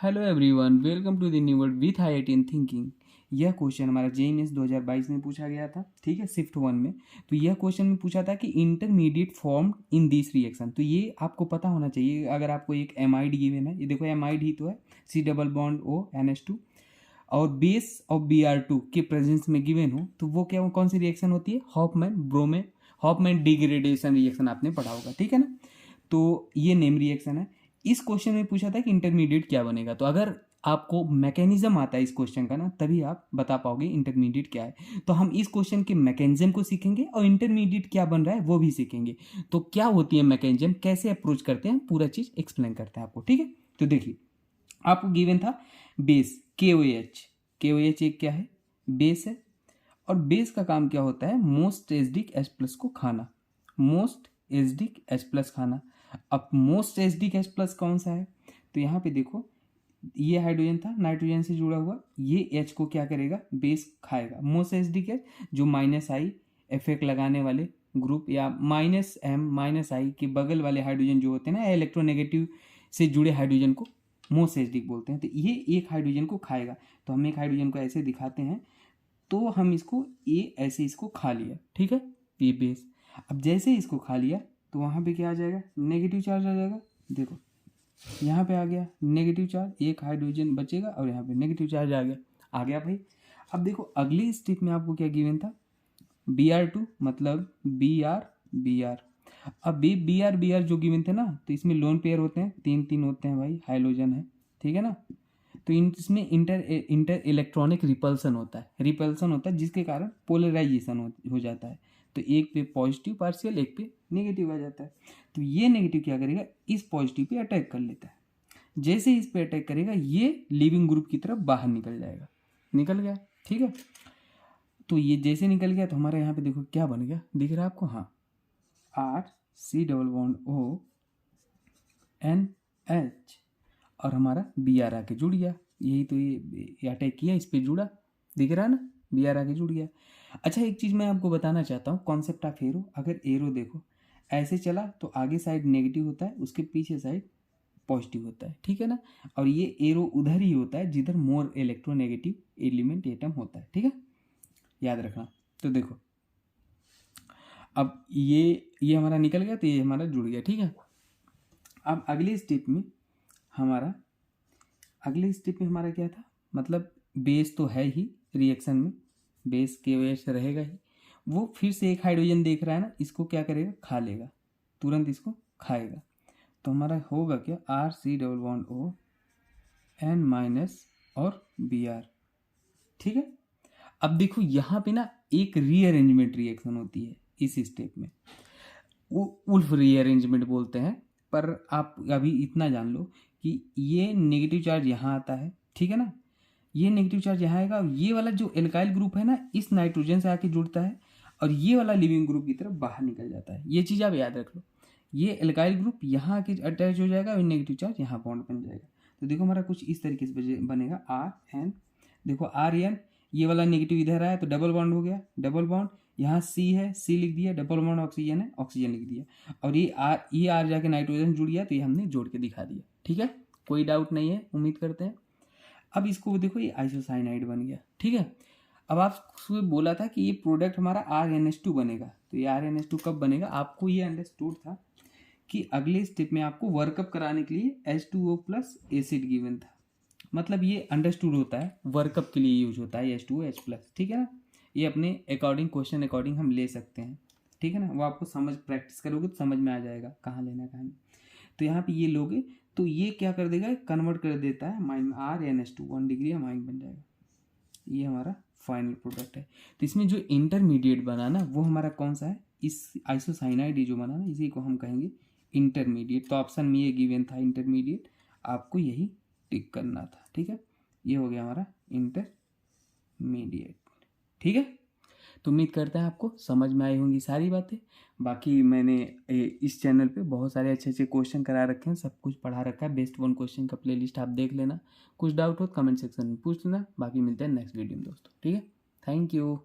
Hello everyone, welcome to the new world with IIT in thinking. यह question हमारा JEE mains 2022 में पूछा गया था, ठीक है, शिफ्ट 1 में। तो यह क्वेश्चन में पूछा था कि intermediate form in this reaction. तो ये आपको पता होना चाहिए। अगर आपको एक एमाइड गिवन है, ये देखो एमाइड ही तो है, C+O NH2, और बेस ऑफ Br2 के प्रेजेंस में गिवन हो तो वो क्या, कौन सी रिएक्शन होती है? हॉफमैन डिग्रेडेशन रिएक्शन आपने पढ़ा होगा, ठीक है ना। तो ये नेम रिएक्शन है। इस क्वेश्चन में पूछा था कि इंटरमीडिएट क्या बनेगा। तो अगर आपको मैकेनिज्म आता है इस क्वेश्चन का ना, तभी आप बता पाओगे इंटरमीडिएट क्या है। तो हम इस क्वेश्चन के मैकेनिज्म को सीखेंगे और इंटरमीडिएट क्या बन रहा है वो भी सीखेंगे। तो क्या होती है मैकेनिज्म, कैसे अप्रोच करते हैं, पूरा चीज एक्सप्लेन करते हैं आपको, ठीक है। तो देखिए, आपको गिवन था बेस KOH एक क्या है? बेस है। और बेस का काम क्या होता है? मोस्ट एसिडिक H+ को खाना, मोस्ट एसिडिक H+ खाना। अब मोस्ट एसिडिक H+ कौन सा है? तो यहाँ पे देखो, ये हाइड्रोजन था नाइट्रोजन से जुड़ा हुआ, ये H को क्या करेगा? बेस खाएगा। मोस्ट एसिडिक H जो -I इफेक्ट लगाने वाले ग्रुप, या -M-I के बगल वाले हाइड्रोजन जो होते हैं ना, इलेक्ट्रोनेगेटिव से जुड़े हाइड्रोजन को मोस्ट एसिडिक बोलते हैं। तो ये एक हाइड्रोजन को खाएगा। तो हम एक हाइड्रोजन को ऐसे दिखाते हैं, तो हम इसको ये ऐसे इसको खा लिया, ठीक है, ये बेस। अब जैसे इसको खा लिया तो वहाँ पे क्या आ जाएगा? नेगेटिव चार्ज आ जाएगा। देखो यहाँ पे आ गया नेगेटिव चार्ज, एक हाइड्रोजन बचेगा और यहाँ पे नेगेटिव चार्ज आ गया भाई। अब देखो अगली स्टेप में आपको क्या गिवन था? Br2 मतलब Br। अब Br जो गिवन थे ना, तो इसमें लोन पेयर होते हैं, 3 होते हैं भाई, हाइड्रोजन है, ठीक है ना। तो इसमें इंटर इलेक्ट्रॉनिक रिपल्सन होता है जिसके कारण पोलराइजेशन हो जाता है। तो एक पे पॉजिटिव पार्शियल, एक पे नेगेटिव आ जाता है। तो ये नेगेटिव क्या करेगा? इस पॉजिटिव पे अटैक कर लेता है। जैसे इस पे अटैक करेगा, ये लिविंग ग्रुप की तरफ बाहर निकल जाएगा, निकल गया, ठीक है। तो ये जैसे निकल गया तो हमारा यहाँ पे देखो क्या बन गया, दिख रहा है आपको? हाँ, RC+ONH और हमारा Br आके जुड़ गया। यही तो ये अटैक किया, इस पे जुड़ा, दिख रहा है ना, Br आके जुड़ गया। अच्छा, एक चीज़ मैं आपको बताना चाहता हूँ, कॉन्सेप्ट ऑफ एरो। अगर एरो देखो ऐसे चला तो आगे साइड नेगेटिव होता है, उसके पीछे साइड पॉजिटिव होता है, ठीक है ना। और ये एरो उधर ही होता है जिधर मोर इलेक्ट्रोनेगेटिव एलिमेंट एटम होता है, ठीक है, याद रखना। तो देखो, अब ये हमारा निकल गया, तो ये हमारा जुड़ गया, ठीक है। अब अगले स्टेप में हमारा क्या था? मतलब बेस तो है ही रिएक्शन में, बेस KOH रहेगा ही। वो फिर से एक हाइड्रोजन देख रहा है ना, इसको क्या करेगा? खा लेगा, तुरंत इसको खाएगा। तो हमारा होगा क्या? RC+ON और Br, ठीक है। अब देखो यहाँ पे ना एक रीअरेंजमेंट रिएक्शन होती है इस स्टेप में, उल्फ रीअरेंजमेंट बोलते हैं। पर आप अभी इतना जान लो कि ये नेगेटिव चार्ज यहाँ आता है, ठीक है ना, ये नेगेटिव चार्ज यहाँ आएगा। ये वाला जो एल्काइल ग्रुप है ना, इस नाइट्रोजन से आके जुड़ता है, और ये वाला लिविंग ग्रुप की तरफ बाहर निकल जाता है। ये चीज़ आप याद रख लो, ये एल्काइल ग्रुप यहाँ आके अटैच हो जाएगा और नेगेटिव चार्ज यहाँ बॉन्ड बन जाएगा। तो देखो हमारा कुछ इस तरीके से बनेगा RN। देखो RN, ये वाला नेगेटिव इधर आया तो डबल बॉन्ड हो गया, डबल बॉन्ड, यहाँ C है, C लिख दिया, डबल बॉन्ड ऑक्सीजन है, ऑक्सीजन लिख दिया, और ये R जाके नाइट्रोजन जुड़ गया, तो ये हमने जोड़ के दिखा दिया, ठीक है। कोई डाउट नहीं है, उम्मीद करते हैं। अब इसको देखो, ये आइसोसाइनाइड बन गया, ठीक है। अब आपको बोला था कि ये प्रोडक्ट हमारा RNH2 बनेगा। तो ये RNH2 कब बनेगा? आपको ये अंडरस्टूड था कि अगले स्टेप में आपको वर्कअप कराने के लिए H2O+ एसिड गिवन था। मतलब ये अंडरस्टूड होता है, वर्कअप के लिए यूज होता है H2OH+, ठीक है ना। ये अपने अकॉर्डिंग, क्वेश्चन अकॉर्डिंग हम ले सकते हैं, ठीक है ना। वो आपको समझ, प्रैक्टिस करोगे तो समझ में आ जाएगा कहाँ लेना है कहाँ नहीं। तो यहाँ पे ये लोगे तो ये क्या कर देगा? कन्वर्ट कर देता है RNH2, 1 डिग्री अमाइन बन जाएगा। ये हमारा फाइनल प्रोडक्ट है। तो इसमें जो इंटरमीडिएट बना ना, वो हमारा कौन सा है? इस आइसोसाइनाइड जो बना ना, इसी को हम कहेंगे इंटरमीडिएट। तो ऑप्शन में ये गिवन था इंटरमीडिएट, आपको यही टिक करना था, ठीक है। ये हो गया हमारा इंटरमीडिएट, ठीक है। तो उम्मीद करते हैं आपको समझ में आई होंगी सारी बातें। बाकी मैंने इस चैनल पे बहुत सारे अच्छे अच्छे क्वेश्चन करा रखे हैं, सब कुछ पढ़ा रखा है। बेस्ट 1 क्वेश्चन का प्लेलिस्ट आप देख लेना। कुछ डाउट हो तो कमेंट सेक्शन में पूछ लेना। बाकी मिलते हैं नेक्स्ट वीडियो में दोस्तों, ठीक है। Thank you.